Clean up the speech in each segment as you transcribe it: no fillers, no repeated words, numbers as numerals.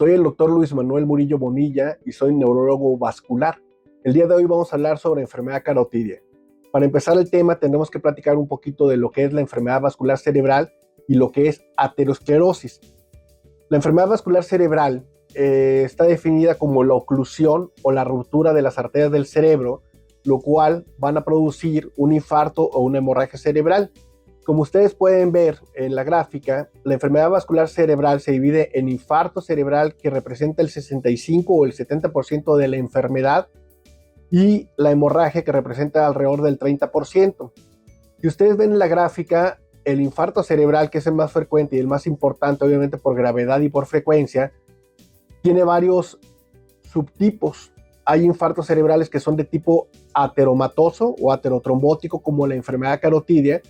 Soy el doctor Luis Manuel Murillo Bonilla y soy neurólogo vascular. El día de hoy vamos a hablar sobre enfermedad carotidia. Para empezar el tema tendremos que platicar un poquito de lo que es la enfermedad vascular cerebral y lo que es aterosclerosis. La enfermedad vascular cerebral está definida como la oclusión o la ruptura de las arterias del cerebro, lo cual van a producir un infarto o una hemorragia cerebral. Como ustedes pueden ver en la gráfica, la enfermedad vascular cerebral se divide en infarto cerebral, que representa el 65 o el 70% de la enfermedad, y la hemorragia, que representa alrededor del 30%. Si ustedes ven en la gráfica, el infarto cerebral, que es el más frecuente y el más importante, obviamente por gravedad y por frecuencia, tiene varios subtipos. Hay infartos cerebrales que son de tipo ateromatoso o aterotrombótico, como la enfermedad carotidia.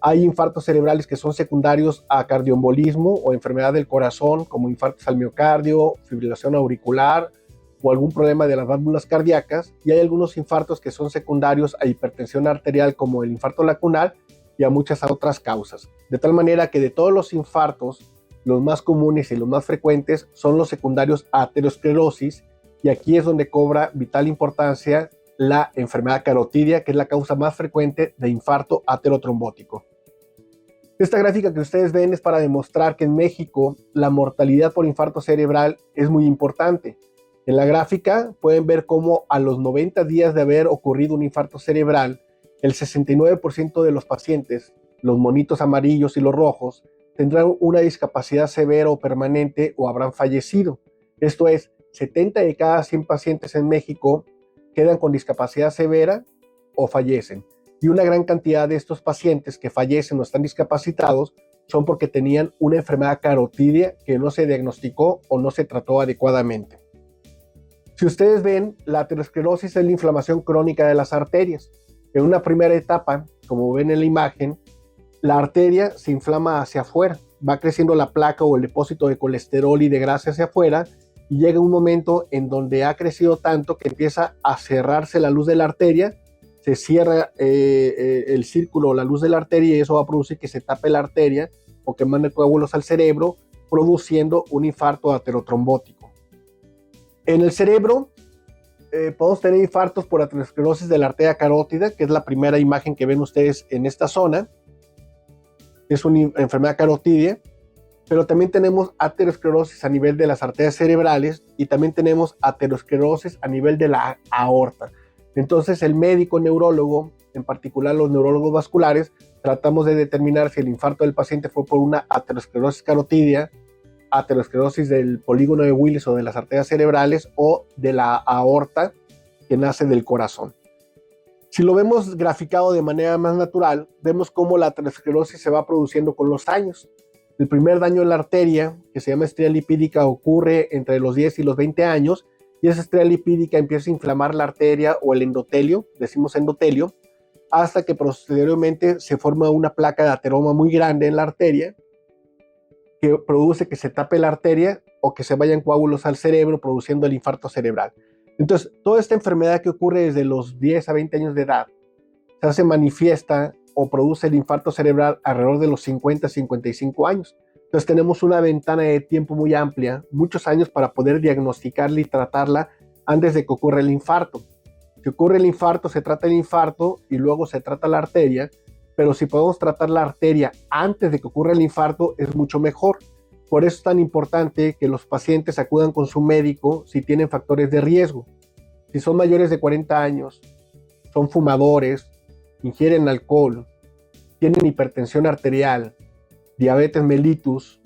Hay infartos cerebrales que son secundarios a cardioembolismo o enfermedad del corazón, como infartos al miocardio, fibrilación auricular o algún problema de las válvulas cardíacas. Y hay algunos infartos que son secundarios a hipertensión arterial, como el infarto lacunar, y a muchas otras causas. De tal manera que de todos los infartos, los más comunes y los más frecuentes son los secundarios a aterosclerosis, y aquí es donde cobra vital importancia la enfermedad carotidia, que es la causa más frecuente de infarto aterotrombótico. Esta gráfica que ustedes ven es para demostrar que en México la mortalidad por infarto cerebral es muy importante. En la gráfica pueden ver cómo a los 90 días de haber ocurrido un infarto cerebral, el 69% de los pacientes, los monitos amarillos y los rojos, tendrán una discapacidad severa o permanente o habrán fallecido. Esto es, 70 de cada 100 pacientes en México quedan con discapacidad severa o fallecen. Y una gran cantidad de estos pacientes que fallecen o están discapacitados son porque tenían una enfermedad carotidia que no se diagnosticó o no se trató adecuadamente. Si ustedes ven, la aterosclerosis es la inflamación crónica de las arterias. En una primera etapa, como ven en la imagen, la arteria se inflama hacia afuera, va creciendo la placa o el depósito de colesterol y de grasa hacia afuera, y llega un momento en donde ha crecido tanto que empieza a cerrarse la luz de la arteria, se cierra el círculo o la luz de la arteria, y eso va a producir que se tape la arteria o que mande coágulos al cerebro, produciendo un infarto aterotrombótico. En el cerebro podemos tener infartos por aterosclerosis de la arteria carótida, que es la primera imagen que ven ustedes en esta zona. Es una enfermedad carotidia, pero también tenemos aterosclerosis a nivel de las arterias cerebrales y también tenemos aterosclerosis a nivel de la aorta. Entonces el médico neurólogo, en particular los neurólogos vasculares, tratamos de determinar si el infarto del paciente fue por una aterosclerosis carotidia, aterosclerosis del polígono de Willis o de las arterias cerebrales, o de la aorta, que nace del corazón. Si lo vemos graficado de manera más natural, vemos cómo la aterosclerosis se va produciendo con los años. El primer daño en la arteria, que se llama estría lipídica, ocurre entre los 10 y los 20 años, y esa estría lipídica empieza a inflamar la arteria o el endotelio, decimos endotelio, hasta que posteriormente se forma una placa de ateroma muy grande en la arteria, que produce que se tape la arteria o que se vayan coágulos al cerebro, produciendo el infarto cerebral. Entonces, toda esta enfermedad que ocurre desde los 10 a 20 años de edad se hace manifiesta o produce el infarto cerebral alrededor de los 50 a 55 años. Entonces tenemos una ventana de tiempo muy amplia, muchos años, para poder diagnosticarla y tratarla antes de que ocurra el infarto. Si ocurre el infarto, se trata el infarto y luego se trata la arteria, pero si podemos tratar la arteria antes de que ocurra el infarto, es mucho mejor. Por eso es tan importante que los pacientes acudan con su médico si tienen factores de riesgo. Si son mayores de 40 años, son fumadores, ingieren alcohol, tienen hipertensión arterial, diabetes mellitus,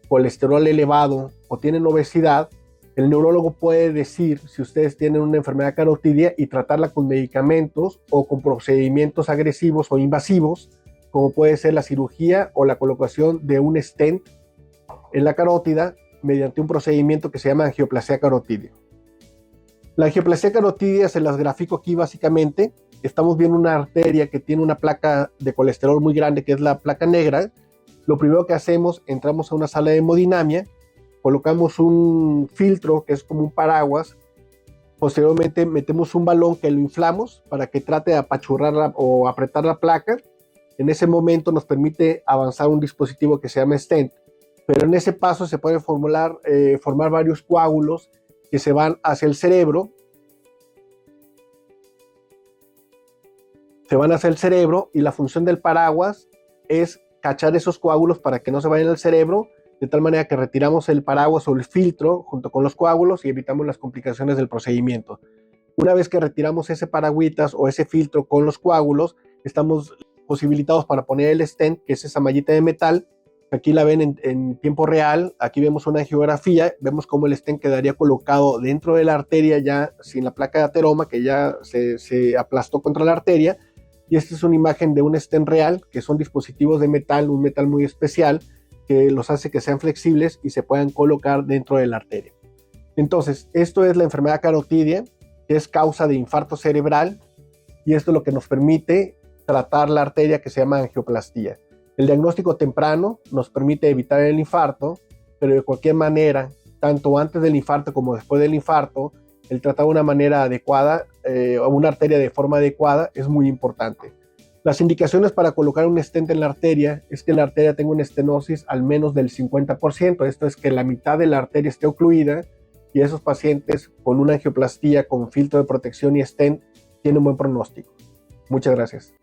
colesterol elevado o tienen obesidad, el neurólogo puede decir si ustedes tienen una enfermedad carotidia y tratarla con medicamentos o con procedimientos agresivos o invasivos, como puede ser la cirugía o la colocación de un stent en la carótida mediante un procedimiento que se llama angioplasia carotidia. La angioplasia carotidia se las grafico aquí básicamente. Estamos viendo una arteria que tiene una placa de colesterol muy grande, que es la placa negra. Lo primero que hacemos, entramos a una sala de hemodinamia, colocamos un filtro que es como un paraguas, posteriormente metemos un balón que lo inflamos para que trate de apachurrar o apretar la placa. En ese momento nos permite avanzar un dispositivo que se llama stent. pero en ese paso se pueden formar varios coágulos que se van hacia el cerebro. Se van hacia el cerebro y la función del paraguas es cachar esos coágulos para que no se vayan al cerebro, de tal manera que retiramos el paraguas o el filtro junto con los coágulos y evitamos las complicaciones del procedimiento. Una vez que retiramos ese paragüitas o ese filtro con los coágulos, estamos posibilitados para poner el stent, que es esa mallita de metal. Aquí la ven en tiempo real. Aquí vemos una angiografía, vemos cómo el stent quedaría colocado dentro de la arteria ya sin la placa de ateroma que ya se aplastó contra la arteria. Y esta es una imagen de un stent real, que son dispositivos de metal, un metal muy especial, que los hace que sean flexibles y se puedan colocar dentro de la arteria. Entonces, esto es la enfermedad carotidia, que es causa de infarto cerebral, y esto es lo que nos permite tratar la arteria, que se llama angioplastía. El diagnóstico temprano nos permite evitar el infarto, pero de cualquier manera, tanto antes del infarto como después del infarto, el tratar de una manera adecuada, una arteria de forma adecuada, es muy importante. Las indicaciones para colocar un stent en la arteria es que la arteria tenga una estenosis al menos del 50%, esto es que la mitad de la arteria esté ocluida, y esos pacientes con una angioplastía con filtro de protección y stent tienen un buen pronóstico. Muchas gracias.